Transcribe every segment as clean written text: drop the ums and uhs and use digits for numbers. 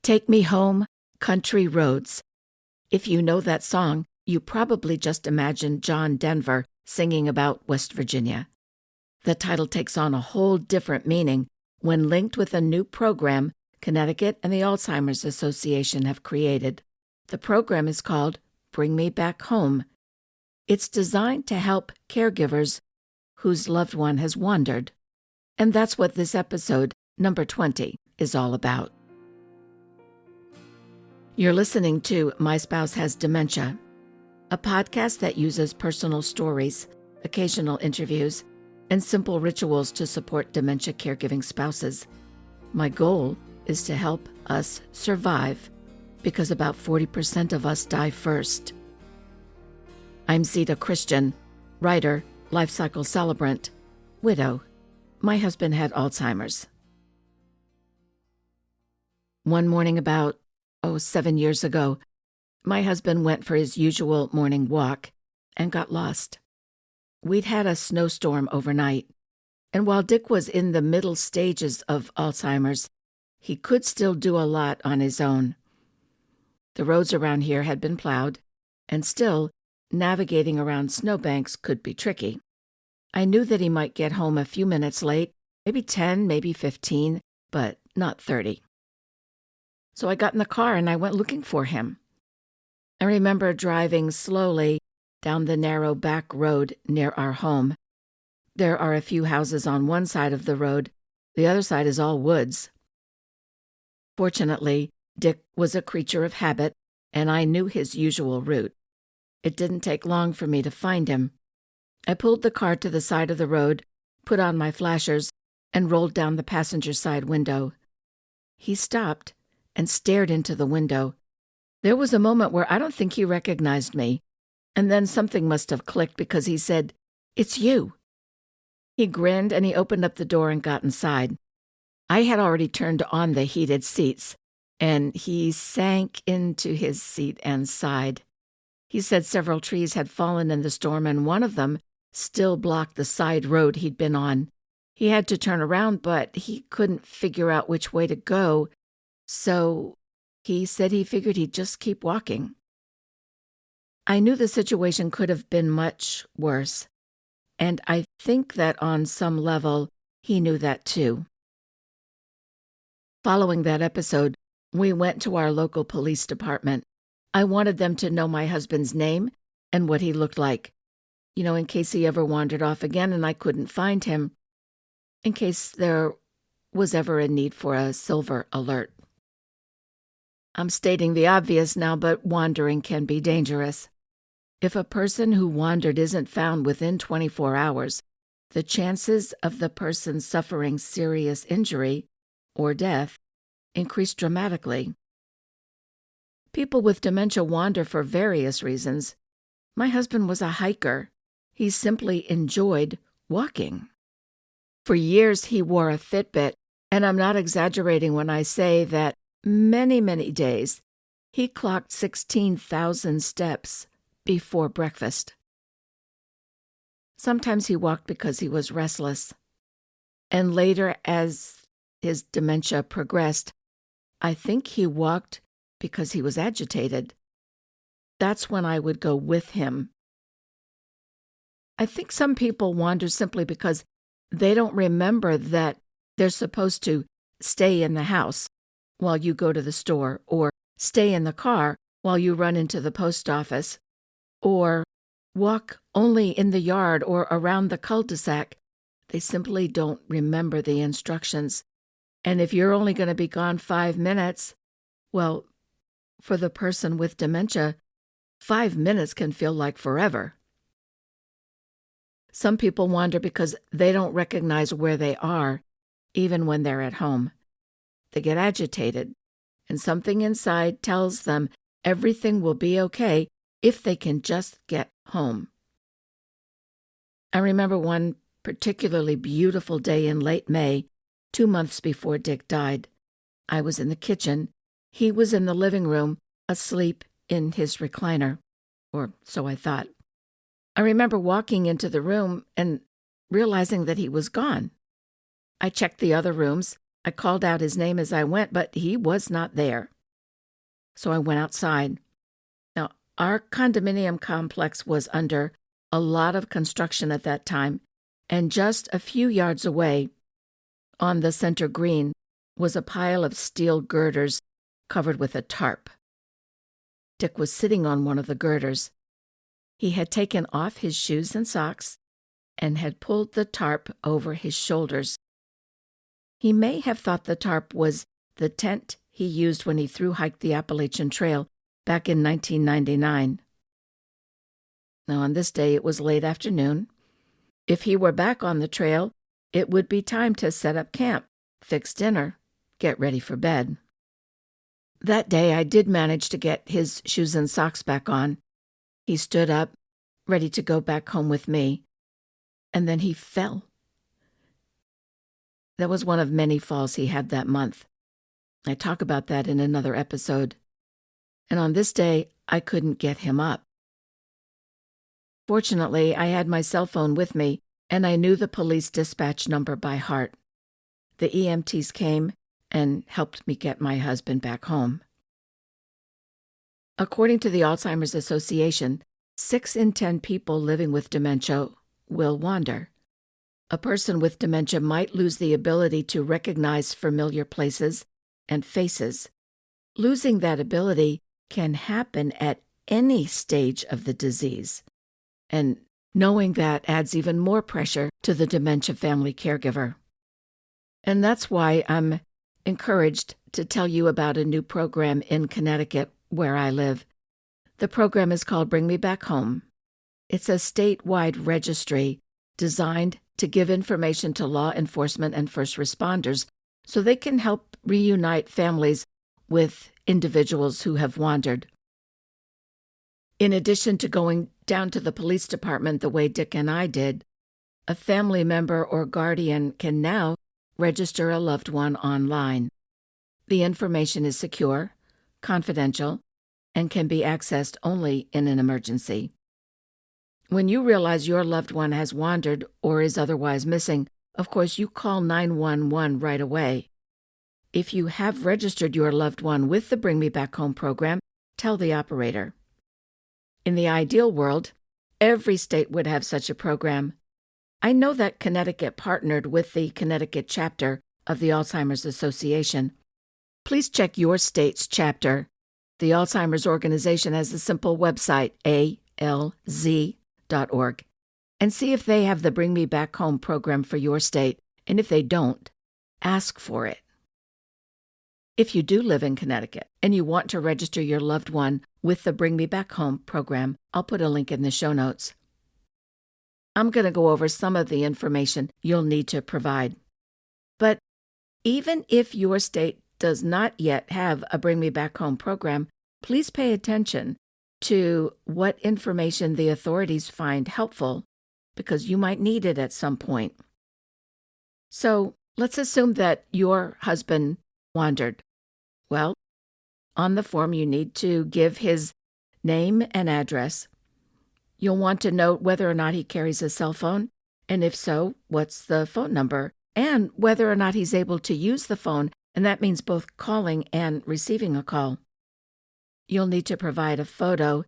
Take Me Home, Country Roads. If you know that song, you probably just imagined John Denver singing about West Virginia. The title takes on a whole different meaning when linked with a new program Connecticut and the Alzheimer's Association have created. The program is called Bring Me Back Home. It's designed to help caregivers whose loved one has wandered. And that's what this episode, number 20, is all about. You're listening to My Spouse Has Dementia, a podcast that uses personal stories, occasional interviews, and simple rituals to support dementia caregiving spouses. My goal is to help us survive, because about 40% of us die first. I'm Zita Christian, writer, life cycle celebrant, widow. My husband had Alzheimer's. One morning about 7 years ago, my husband went for his usual morning walk and got lost. We'd had a snowstorm overnight, and while Dick was in the middle stages of Alzheimer's, he could still do a lot on his own. The roads around here had been plowed, and still, navigating around snowbanks could be tricky. I knew that he might get home a few minutes late, maybe 10, maybe 15, but not 30. So I got in the car and I went looking for him. I remember driving slowly down the narrow back road near our home. There are a few houses on one side of the road. The other side is all woods. Fortunately, Dick was a creature of habit, and I knew his usual route. It didn't take long for me to find him. I pulled the car to the side of the road, put on my flashers, and rolled down the passenger side window. He stopped and stared into the window. There was a moment where I don't think he recognized me, and then something must have clicked because he said, "It's you." He grinned and he opened up the door and got inside. I had already turned on the heated seats, and he sank into his seat and sighed. He said several trees had fallen in the storm, and one of them still blocked the side road he'd been on. He had to turn around, but he couldn't figure out which way to go, so he said he figured he'd just keep walking. I knew the situation could have been much worse, and I think that on some level he knew that too. Following that episode, we went to our local police department. I wanted them to know my husband's name and what he looked like, in case he ever wandered off again and I couldn't find him, in case there was ever a need for a silver alert. I'm stating the obvious now, but wandering can be dangerous. If a person who wandered isn't found within 24 hours, the chances of the person suffering serious injury or death increase dramatically. People with dementia wander for various reasons. My husband was a hiker. He simply enjoyed walking. For years, he wore a Fitbit, and I'm not exaggerating when I say that many, many days, he clocked 16,000 steps before breakfast. Sometimes he walked because he was restless. And later, as his dementia progressed, I think he walked because he was agitated. That's when I would go with him. I think some people wander simply because they don't remember that they're supposed to stay in the house while you go to the store, or stay in the car while you run into the post office, or walk only in the yard or around the cul-de-sac. They simply don't remember the instructions. And if you're only going to be gone 5 minutes, well, for the person with dementia, 5 minutes can feel like forever. Some people wander because they don't recognize where they are, even when they're at home. They get agitated, and something inside tells them everything will be okay if they can just get home. I remember one particularly beautiful day in late May, 2 months before Dick died. I was in the kitchen. He was in the living room, asleep in his recliner, or so I thought. I remember walking into the room and realizing that he was gone. I checked the other rooms. I called out his name as I went, but he was not there. so I went outside. Now, our condominium complex was under a lot of construction at that time, and just a few yards away, on the center green, was a pile of steel girders covered with a tarp. Dick was sitting on one of the girders. He had taken off his shoes and socks and had pulled the tarp over his shoulders. He may have thought the tarp was the tent he used when he thru-hiked the Appalachian Trail back in 1999. Now, on this day, it was late afternoon. If he were back on the trail, it would be time to set up camp, fix dinner, get ready for bed. That day, I did manage to get his shoes and socks back on. He stood up, ready to go back home with me, and then he fell. That was one of many falls he had that month. I talk about that in another episode. And on this day, I couldn't get him up. Fortunately, I had my cell phone with me, and I knew the police dispatch number by heart. The EMTs came and helped me get my husband back home. According to the Alzheimer's Association, 6 in 10 people living with dementia will wander. A person with dementia might lose the ability to recognize familiar places and faces. Losing that ability can happen at any stage of the disease. And knowing that adds even more pressure to the dementia family caregiver. And that's why I'm encouraged to tell you about a new program in Connecticut where I live. The program is called Bring Me Back Home. It's a statewide registry designed to give information to law enforcement and first responders so they can help reunite families with individuals who have wandered. In addition to going down to the police department the way Dick and I did, a family member or guardian can now register a loved one online. The information is secure, confidential, and can be accessed only in an emergency. When you realize your loved one has wandered or is otherwise missing, of course you call 911 right away. If you have registered your loved one with the Bring Me Back Home program, tell the operator. In the ideal world, every state would have such a program. I know that Connecticut partnered with the Connecticut chapter of the Alzheimer's Association. Please check your state's chapter. The Alzheimer's organization has a simple website, alz.org, and see if they have the Bring Me Back Home program for your state, and if they don't, ask for it. If you do live in Connecticut and you want to register your loved one with the Bring Me Back Home program, I'll put a link in the show notes. I'm going to go over some of the information you'll need to provide. But even if your state does not yet have a Bring Me Back Home program, please pay attention to what information the authorities find helpful, because you might need it at some point. So let's assume that your husband wandered. Well, on the form you need to give his name and address. You'll want to note whether or not he carries a cell phone, and if so, what's the phone number, and whether or not he's able to use the phone, and that means both calling and receiving a call. You'll need to provide a photo,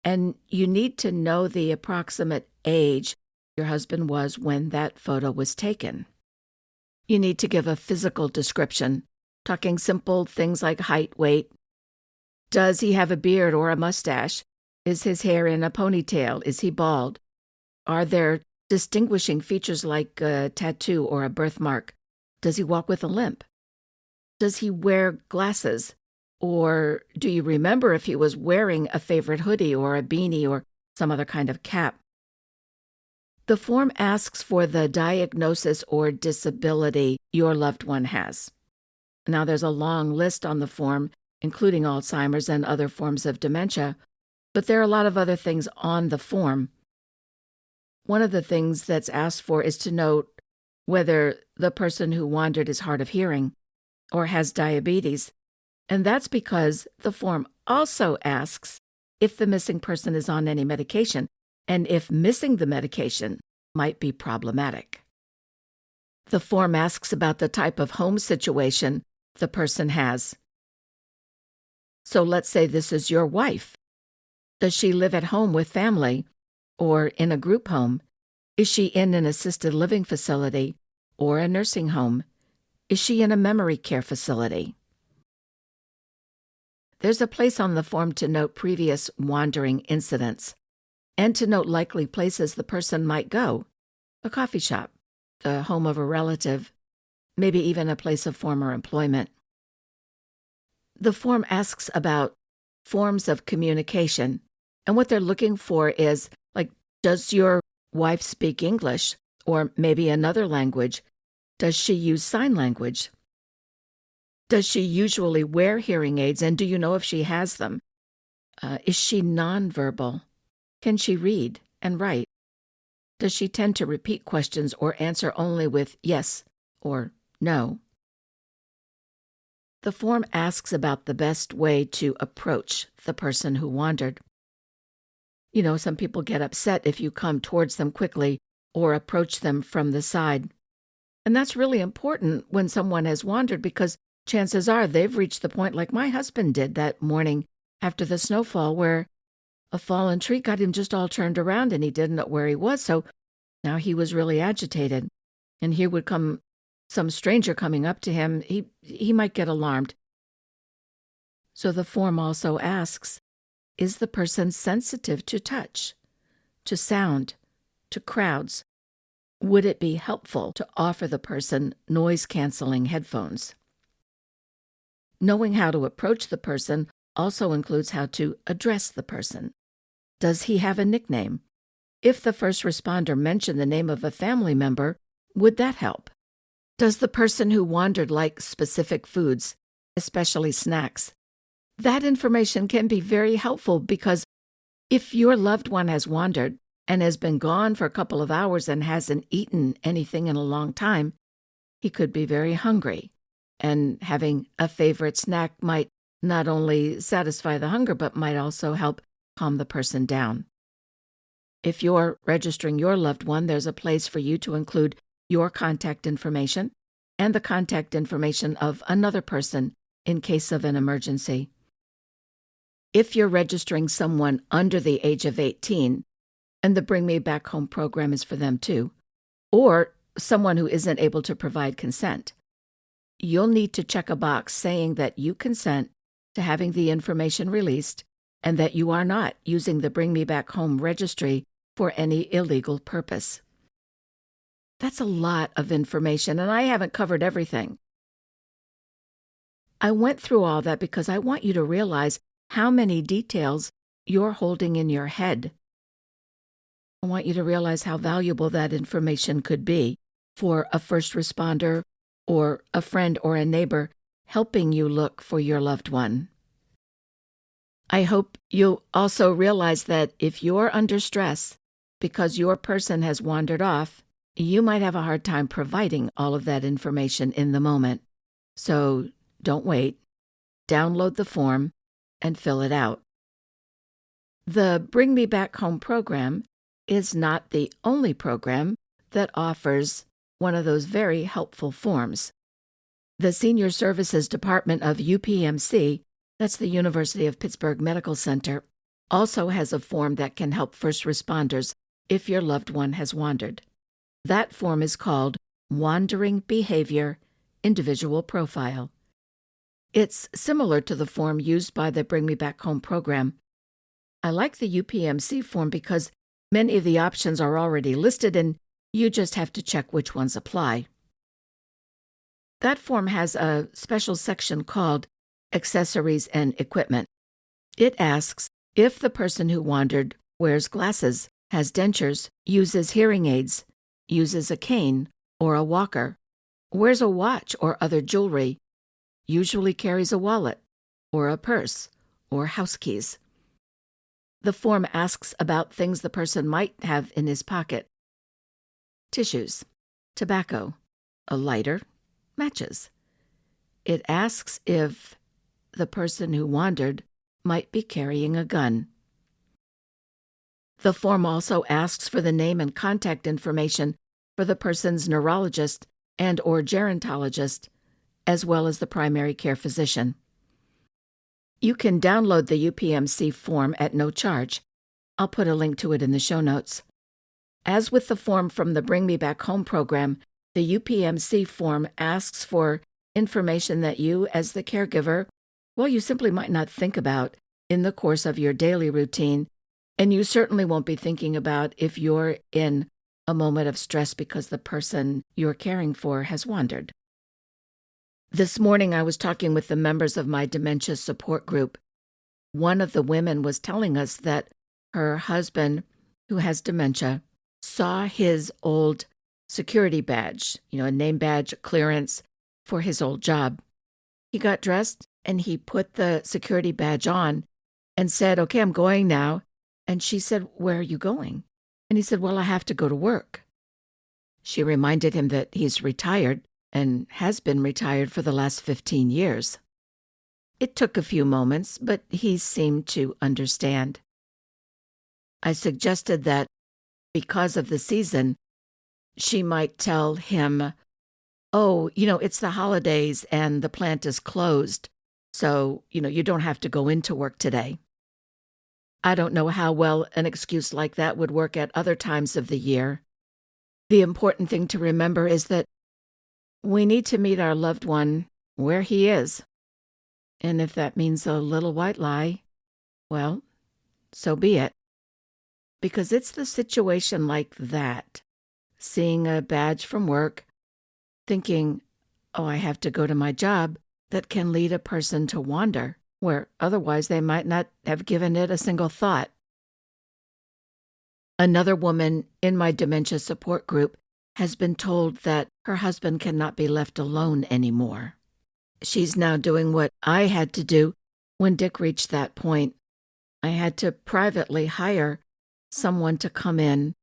and you need to know the approximate age your husband was when that photo was taken. You need to give a physical description, talking simple things like height, weight. Does he have a beard or a mustache? Is his hair in a ponytail? Is he bald? Are there distinguishing features like a tattoo or a birthmark? Does he walk with a limp? Does he wear glasses? Or do you remember if he was wearing a favorite hoodie or a beanie or some other kind of cap? The form asks for the diagnosis or disability your loved one has. Now, there's a long list on the form, including Alzheimer's and other forms of dementia, but there are a lot of other things on the form. One of the things that's asked for is to note whether the person who wandered is hard of hearing or has diabetes, and that's because the form also asks if the missing person is on any medication, and if missing the medication might be problematic. The form asks about the type of home situation the person has. So let's say this is your wife. Does she live at home with family or in a group home? Is she in an assisted living facility or a nursing home? Is she in a memory care facility? There's a place on the form to note previous wandering incidents and to note likely places the person might go: a coffee shop, the home of a relative, maybe even a place of former employment. The form asks about forms of communication, and what they're looking for is, like, does your wife speak English or maybe another language? Does she use sign language? Does she usually wear hearing aids, and do you know if she has them? Is she nonverbal? Can she read and write? Does she tend to repeat questions or answer only with yes or no? The form asks about the best way to approach the person who wandered. You know, some people get upset if you come towards them quickly or approach them from the side. And that's really important when someone has wandered, because chances are they've reached the point like my husband did that morning after the snowfall, where a fallen tree got him just all turned around and he didn't know where he was. So now he was really agitated. And here would come some stranger coming up to him. He might get alarmed. So the form also asks, is the person sensitive to touch, to sound, to crowds? Would it be helpful to offer the person noise-canceling headphones? Knowing how to approach the person also includes how to address the person. Does he have a nickname? If the first responder mentioned the name of a family member, would that help? Does the person who wandered like specific foods, especially snacks? That information can be very helpful, because if your loved one has wandered and has been gone for a couple of hours and hasn't eaten anything in a long time, he could be very hungry, and having a favorite snack might not only satisfy the hunger but might also help calm the person down. If you're registering your loved one, there's a place for you to include your contact information and the contact information of another person in case of an emergency. If you're registering someone under the age of 18, and the Bring Me Back Home program is for them too, or someone who isn't able to provide consent, you'll need to check a box saying that you consent to having the information released and that you are not using the Bring Me Back Home registry for any illegal purpose. That's a lot of information, and I haven't covered everything. I went through all that because I want you to realize how many details you're holding in your head. I want you to realize how valuable that information could be for a first responder or a friend or a neighbor helping you look for your loved one. I hope you'll also realize that if you're under stress because your person has wandered off, you might have a hard time providing all of that information in the moment. So don't wait. Download the form and fill it out. The Bring Me Back Home program is not the only program that offers one of those very helpful forms. The Senior Services Department of UPMC, that's the University of Pittsburgh Medical Center, also has a form that can help first responders if your loved one has wandered. That form is called Wandering Behavior Individual Profile. It's similar to the form used by the Bring Me Back Home program. I like the UPMC form because many of the options are already listed and you just have to check which ones apply. That form has a special section called Accessories and Equipment. It asks if the person who wandered wears glasses, has dentures, uses hearing aids, uses a cane or a walker, wears a watch or other jewelry, usually carries a wallet or a purse or house keys. The form asks about things the person might have in his pocket: tissues, tobacco, a lighter, matches. It asks if the person who wandered might be carrying a gun. The form also asks for the name and contact information for the person's neurologist and/or gerontologist, as well as the primary care physician. You can download the UPMC form at no charge. I'll put a link to it in the show notes. As with the form from the Bring Me Back Home program, the UPMC form asks for information that you, as the caregiver, you simply might not think about in the course of your daily routine, and you certainly won't be thinking about if you're in a moment of stress because the person you're caring for has wandered. This morning, I was talking with the members of my dementia support group. One of the women was telling us that her husband, who has dementia, saw his old security badge, a name badge, clearance for his old job. He got dressed and he put the security badge on and said, "Okay, I'm going now." And she said, "Where are you going?" And he said, "Well, I have to go to work." She reminded him that he's retired and has been retired for the last 15 years. It took a few moments, but he seemed to understand. I suggested that because of the season, she might tell him, "Oh, it's the holidays and the plant is closed, so, you don't have to go into work today." I don't know how well an excuse like that would work at other times of the year. The important thing to remember is that we need to meet our loved one where he is. And if that means a little white lie, well, so be it. Because it's the situation like that, seeing a badge from work, thinking, "Oh, I have to go to my job," that can lead a person to wander, where otherwise they might not have given it a single thought. Another woman in my dementia support group has been told that her husband cannot be left alone anymore. She's now doing what I had to do when Dick reached that point. I had to privately hire someone to come in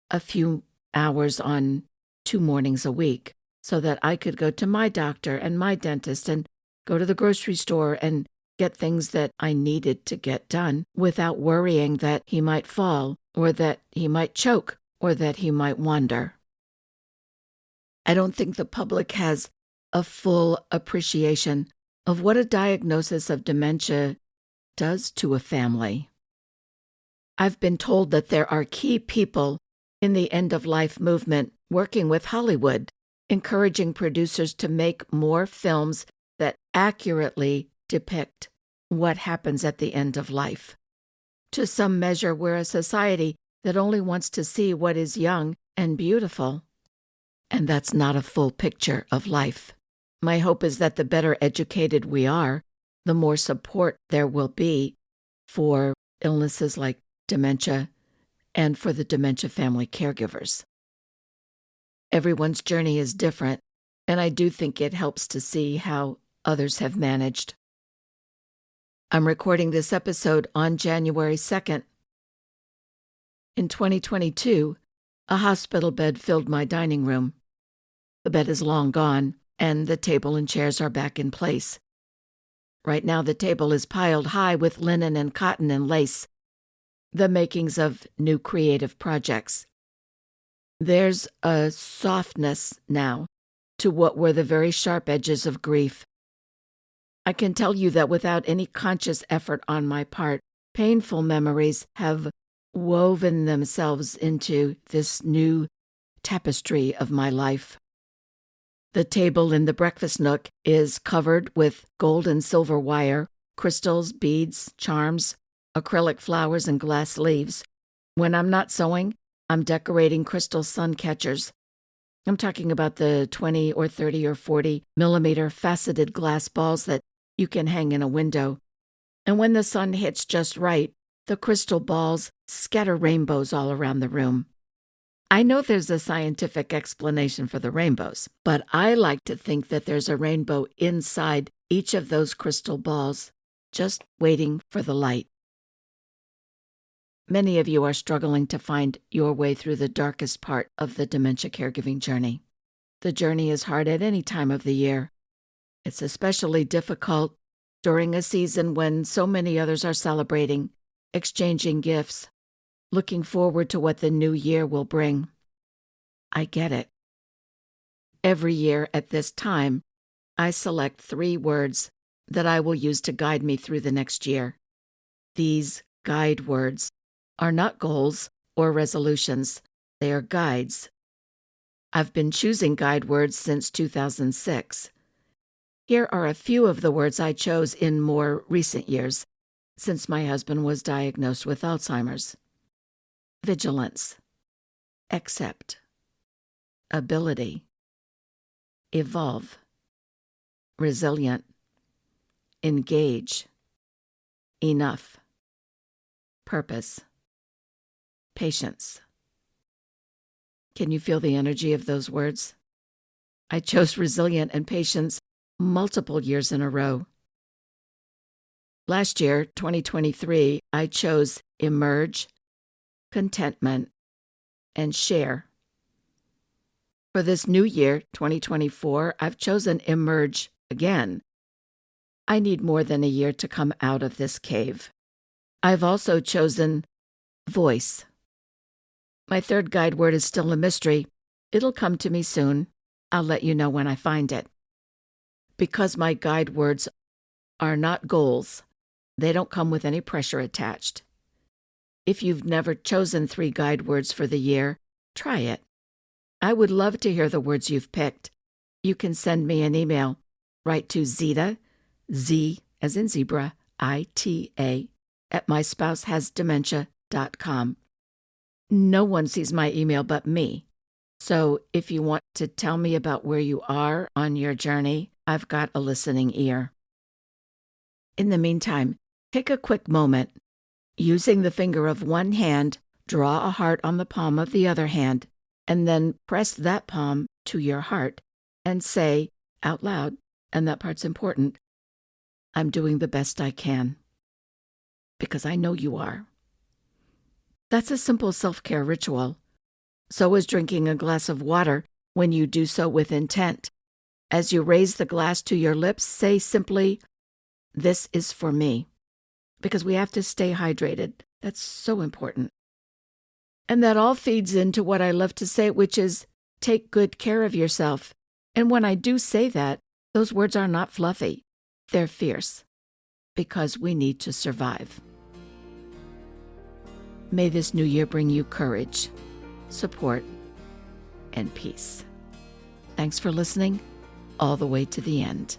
a few hours on 2 mornings a week so that I could go to my doctor and my dentist and go to the grocery store and get things that I needed to get done without worrying that he might fall or that he might choke or that he might wander. I don't think the public has a full appreciation of what a diagnosis of dementia does to a family. I've been told that there are key people in the end-of-life movement working with Hollywood, encouraging producers to make more films that accurately depict what happens at the end of life. To some measure, we're a society that only wants to see what is young and beautiful, and that's not a full picture of life. My hope is that the better educated we are, the more support there will be for illnesses like dementia and for the dementia family caregivers. Everyone's journey is different, and I do think it helps to see how others have managed. I'm recording this episode on January 2nd. In 2022, a hospital bed filled my dining room. The bed is long gone, and the table and chairs are back in place. Right now, the table is piled high with linen and cotton and lace, the makings of new creative projects. There's a softness now to what were the very sharp edges of grief. I can tell you that without any conscious effort on my part, painful memories have woven themselves into this new tapestry of my life. The table in the breakfast nook is covered with gold and silver wire, crystals, beads, charms, acrylic flowers, and glass leaves. When I'm not sewing, I'm decorating crystal sun catchers. I'm talking about the 20 or 30 or 40 millimeter faceted glass balls that you can hang in a window. And when the sun hits just right, the crystal balls scatter rainbows all around the room. I know there's a scientific explanation for the rainbows, but I like to think that there's a rainbow inside each of those crystal balls, just waiting for the light. Many of you are struggling to find your way through the darkest part of the dementia caregiving journey. The journey is hard at any time of the year. It's especially difficult during a season when so many others are celebrating, exchanging gifts, looking forward to what the new year will bring. I get it. Every year at this time, I select 3 words that I will use to guide me through the next year. These guide words are not goals or resolutions. They are guides. I've been choosing guide words since 2006. Here are a few of the words I chose in more recent years, since my husband was diagnosed with Alzheimer's. Vigilance, accept, ability, evolve, resilient, engage, enough, purpose, patience. Can you feel the energy of those words? I chose resilient and patience multiple years in a row. Last year, 2023, I chose emerge, contentment, and share. For this new year, 2024, I've chosen emerge again. I need more than a year to come out of this cave. I've also chosen voice. My third guide word is still a mystery. It'll come to me soon. I'll let you know when I find it. Because my guide words are not goals, they don't come with any pressure attached. If you've never chosen 3 guide words for the year, try it. I would love to hear the words you've picked. You can send me an email. Write to Zita, Z as in zebra, I-T-A, at myspouseHasDementia.com. No one sees my email but me. So if you want to tell me about where you are on your journey, I've got a listening ear. In the meantime, take a quick moment. Using the finger of one hand, draw a heart on the palm of the other hand, and then press that palm to your heart and say out loud, and that part's important, I'm doing the best I can. Because I know you are. That's a simple self-care ritual. So is drinking a glass of water when you do so with intent. As you raise the glass to your lips, say simply, this is for me. Because we have to stay hydrated. That's so important. And that all feeds into what I love to say, which is take good care of yourself. And when I do say that, those words are not fluffy. They're fierce. Because we need to survive. May this new year bring you courage, support, and peace. Thanks for listening all the way to the end.